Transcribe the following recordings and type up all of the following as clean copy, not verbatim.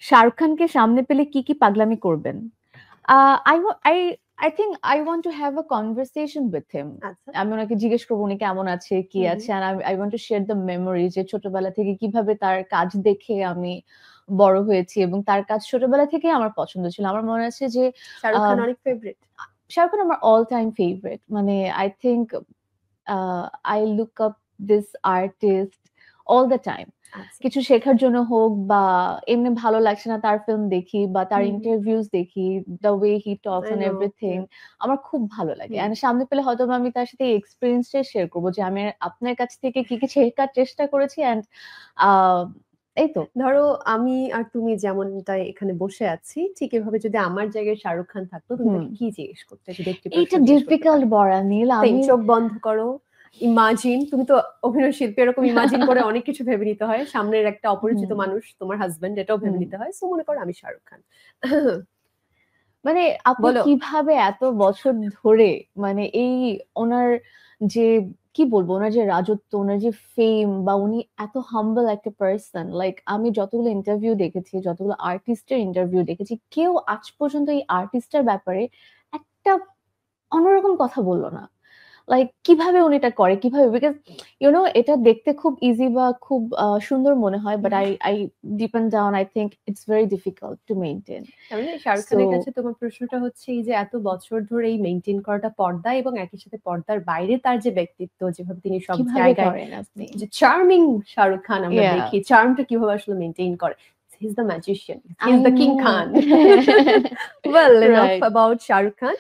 শাহরুখ খানকে সামনে পেলে কি পাগলামি করবেন? I wa I think I want to have a conversation with him. আচ্ছা। আমি উনাকে জিজ্ঞেস করব উনি কেমন আছে, কি হুম, হুম। আছে। And I want to share the memory যে ছোটবেলা থেকে কিভাবে তার কাজ দেখে আমি বড় হয়েছি এবং তার কাজ ছোটবেলা থেকেই আমার পছন্দ ছিল। আমার মনে আছে যে আ শাহরুখ খান অনেক ফেভারিট? শাহরুখ খান আমার all time favorite. মানে I think I look up this artist all the time. আচ্ছা। কিছু শেখার জন্য হোক বা এমনি ভালো লাগছে না তার ফিল্ম দেখি বা তার হুম, হুম। ইন্টারভিউজ দেখি, the way he talks I and know, everything yeah. আমার খুব ভালো লাগে। হুম। এন্ড সামনে পেলে হয়তোবা আমি তার সাথে এই এক্সপেরিয়েন্সটা শেয়ার করব যে আমি আপনার কাছ থেকে কি শেখার চেষ্টা করেছি এন্ড আ এই তো। ধরো আমি আর তুমি যেমনটা এখানে বসে আছি, ঠিক এভাবে যদি আমার জায়গায় শাহরুখ খান থাকতো, তুমি হুম। তাকে কি জিজ্ঞেস করতে? যদি একটি এইটা প্রশ্ন জিজ্ঞেস করতে ডিফিকাল্ট পারো। বড়া নীল। সেম আমি চোখ বন্ধ করো, ইমাজিন। তুমি তো অভিনয় শিল্পী, এরকম ইমাজিন করে অনেক কিছু ভেবে নিতে হয়। সামনের একটা অপরিচিত হুম, মানুষ, তোমার হাসব্যান্ড, এটাও ভেবে হুম। নিতে হয়। সো মনে করো আমি শাহরুখ খান। মানে আপনি বলো। কিভাবে এত বছর ধরে মানে এই ওনার যে কি বলবো ওনার যে রাজত্ব, ওনার যে ফেম বা উনি এত হাম্বল একটা পার্সন লাইক আমি যতগুলো ইন্টারভিউ দেখেছি, যতগুলো আর্টিস্টের ইন্টারভিউ দেখেছি, কেউ আজ পর্যন্ত এই আর্টিস্টের ব্যাপারে একটা অন্যরকম কথা বলল না। লাইক কিভাবে উনি এটা করে? কিভাবে? বিকজ এটা দেখতে খুব ইজি বা খুব সুন্দর মনে হয়। But hmm. I deep and down I think it's very difficult to maintain. তার মানে শাহরুখ So খানের কাছে তোমার প্রশ্নটা হচ্ছে এই যে এত বছর ধরে এই মেইনটেইন করাটা পর্দা এবং একই সাথে পর্দার বাইরে তার যে ব্যক্তিত্ব, যেভাবে তিনি সব কিভাবে জায়গায় করেন আপনি? যে চার্মিং শাহরুখ খান আমরা Yeah, দেখি, চার্মটা কিভাবে আসলে মেইনটেইন করে। He is the magician, he is I the king know. Khan. Well enough Right. About Shahrukh Khan.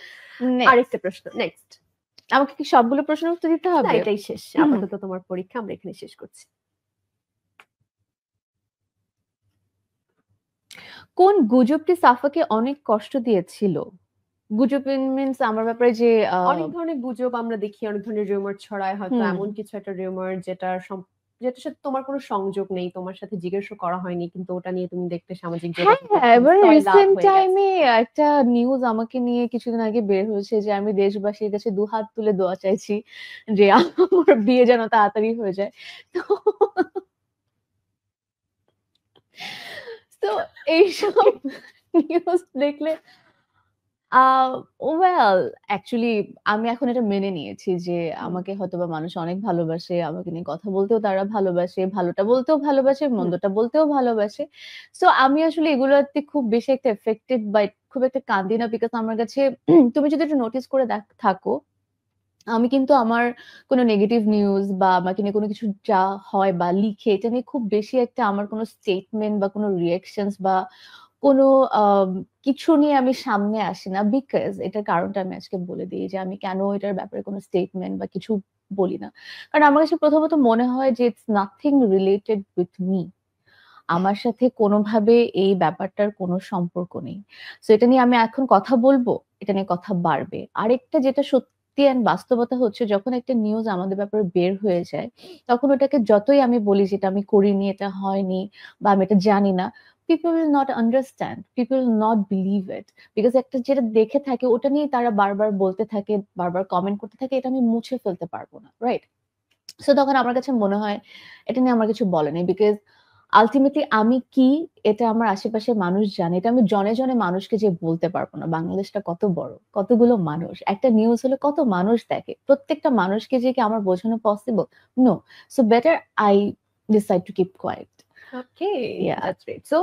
Next. আরেকটা প্রশ্ন, নেক্সট। আমাকে কি সবগুলো প্রশ্নের উত্তর দিতে না, হবে? এটাই শেষ। আপাতত তোমার পরীক্ষা আমরা এখানে শেষ করছি। কোন গুজবটি সাফাকে অনেক কষ্ট দিয়েছিল? গুজব মিনস আমার ব্যাপারে যে অনেক ধরনের গুজব আমরা দেখি, অনেক ধরনের রিউমার ছড়ায়। হয়তো হুম। এমন কিছু একটা রিউমার যেটার সাথে তোমার কোনো সংযোগ নেই, তোমার সাথে জিজ্ঞেসও করা হয়নি, কিন্তু ওটা নিয়ে তুমি দেখতে সামাজিক হ্যাঁ, যোগাযোগ হ্যাঁ, মাধ্যমে এবার সয়লাব রিসেন্ট হয়ে গেছে। টাইমে একটা নিউজ আমাকে নিয়ে কিছুদিন আগে বের হয়েছে যে আমি দেশবাসীর কাছে দুহাত তুলে দোয়া চাইছি যে আমার বিয়ে যেন তাড়াতাড়ি হয়ে যায়। তো তো এইসব নিউজ দেখলে আ ওয়েল অ্যাকচুয়ালি আমি এখন এটা মেনে নিয়েছি যে হুম, আমাকে হয়তোবা মানুষ অনেক ভালোবাসে। আমাকে নিয়ে কথা বলতেও তারা ভালোবাসে। ভালোটা বলতেও ভালোবাসে, হুম। মন্দটা বলতেও ভালোবাসে। সো আমি আসলে এগুলোতে খুব বেশি একটা এফেক্টেড বা খুব একটা কাঁদি না। বিকজ আমার কাছে তুমি যদি একটু নোটিস করে থাকো, আমি কিন্তু আমার কোনো নেগেটিভ নিউজ বা আমাকে নিয়ে কোনো কিছু যা হয় বা লিখে এটা নিয়ে খুব বেশি একটা আমার কোনো স্টেটমেন্ট বা কোনো রিঅ্যাকশনস বা কোনো আম কিছু নিয়ে আমি সামনে আসি না। বিকজ এটার কারণটা আমি আজকে বলে দিই যে আমি কেন এটার ব্যাপারে কোনো স্টেটমেন্ট বা কিছু বলি না। কারণ আমার কাছে প্রথমত মনে হয় যে it's nothing related with me. আমার সাথে কোনোভাবে এই ব্যাপারটার কোনো সম্পর্ক নেই। সো এটা নিয়ে আমি এখন কথা বলব, এটা নিয়ে কথা বাড়বে। আরেকটা যেটা সত্যি অ্যান্ড বাস্তবতা হচ্ছে যখন একটা নিউজ আমাদের ব্যাপারে বের হয়ে যায়, তখন ওটাকে যতই আমি বলি যে এটা আমি করিনি, এটা হয়নি বা আমি এটা জানি না, people will not understand, people will not believe it. Because একটা যেটা দেখে থাকে ওটা নিয়েই তারা বারবার বলতে থাকে, বারবার কমেন্ট করতে থাকে, এটা আমি মুছে ফেলতে পারব না। রাইট? সো তখন আমার কাছে মনে হয় এটা নিয়ে আমার কিছু বলার নেই। বিকজ আল্টিমেটলি আমি কি এটা আমার আশেপাশের মানুষ জানে। এটা আমি জনে মানুষকে যেয়ে বলতে পারব না। বাংলাদেশটা কত বড়, কতগুলো মানুষ। একটা নিউজ হলে কত মানুষ দেখে। প্রত্যেকটা মানুষকে যেয়ে কি আমার বোঝানো possible? No. So better I decide to keep quiet. Okay, Yeah. That's great. So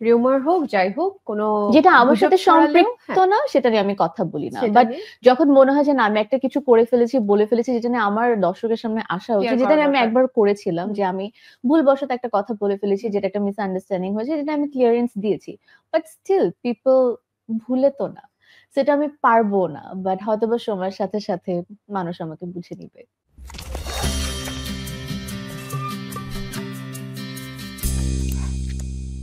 rumour হোক, যাই হোক, কোনো যেটা আমার গুজব সাথে ছড়ালেও সম্পৃক্ত হ্যাঁ, না সেটা নিয়ে আমি কথা বলি না। সেটা বাট নিয়ে যখন মনে হয় যে না আমি একটা কিছু করে ফেলেছি, বলে ফেলেছি যেটা নিয়ে আমার দর্শকের সামনে আসা উচিত, শেয়ার যেটা করা নিয়ে আমি দরকার। একবার করেছিলাম হুম, যে আমি ভুলবশত একটা কথা বলে ফেলেছি হুম। যেটা একটা মিসআন্ডারস্ট্যান্ডিং হয়েছে যেটা আমি ক্লিয়ারেন্স দিয়েছি। বাট স্টিল পিপল ভুলে তো না। সেটা আমি পারবো না। বাট হয়তোবা সময়ের সাথে মানুষ আমাকে বুঝে নিবে।